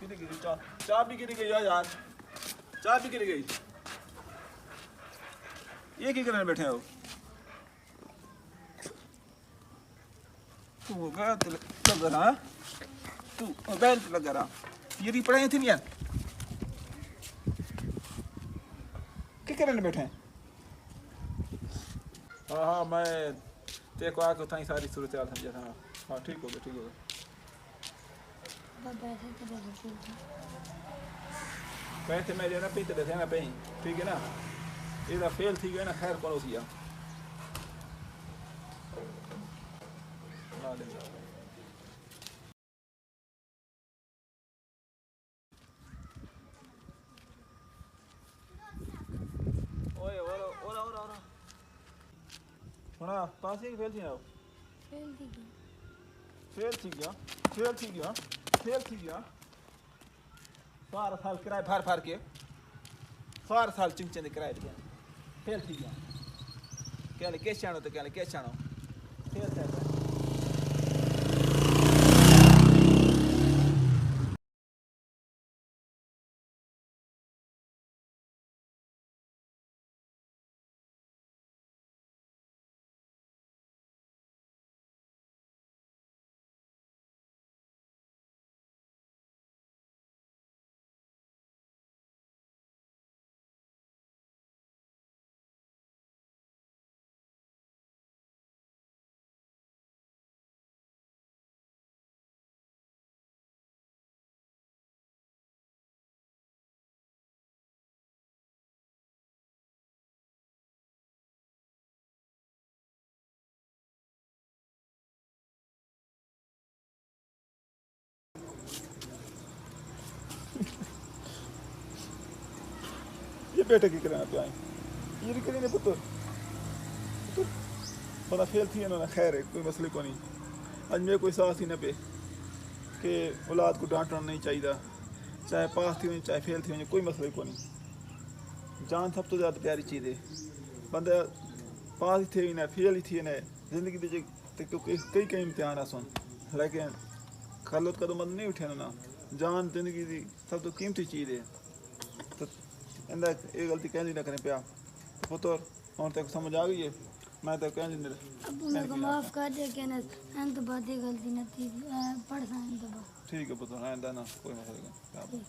कितनी गिरी चाय भी गिरी गई यार, चाय भी गिरी गई। ये क्या करने बैठे हो? तू मोबाइल लगा रहा, तू मोबाइल लगा रहा, ये भी पढ़ाई थी नहीं यार, क्या करने बैठे हैं? हाँ हाँ, मैं तेरे को आके उतना ही सारी सूरत हाल समझा था। हाँ ठीक हो गया, ठीक हो गया। पैसे मैं देना पे तेरे थे ना पे, ठीक है ना, ये फेल थी गया ना, खैर कौन उसी ना देंगे। ओए ओरा ओरा ओरा ओरा होना पास ही फेल थी ना, फेल थी गया, फेल थी गया, फेल थी गया। सारा साल किराए फार फार के, सारा साल चिंचन किराए दिया, फेल थी गया। क्या ले कैसे आनो तो क्या ले कैसे आनो, फेल था। ये बेटे की करना पे आए, ये करी ने पुत्र पुत्र बड़ा फेल थी ना, खैर है कोई मसले को नहीं। आज मेरे कोई साहस ही ना पे कि औलाद को डांटना नहीं चाहिए, चाहे पास थी वहीं चाहे फेल थी वहीं, कोई मसले को नहीं। जान सब तो ज़्यादा प्यारी चीज़ है, बंदा पास ही थे ना फेल ही थी ना, जिंदगी के कई कई इम्तिहान आ सुन, लेकिन खलत कदम बंद नहीं उठे ना, जान जिंदगी की सब तो कीमती चीज़ है। तो इंदा ये गलती कहनी ना करें पिया पुत्र, और तेरे को समझ आ गई है, मैं तो कहनी नहीं। अब मेरे को माफ कर दे कि ना, तो बात गलती नहीं थी, पढ़ सकते। ठीक है पुत्र, हाँ इंदा ना कोई मसला नहीं।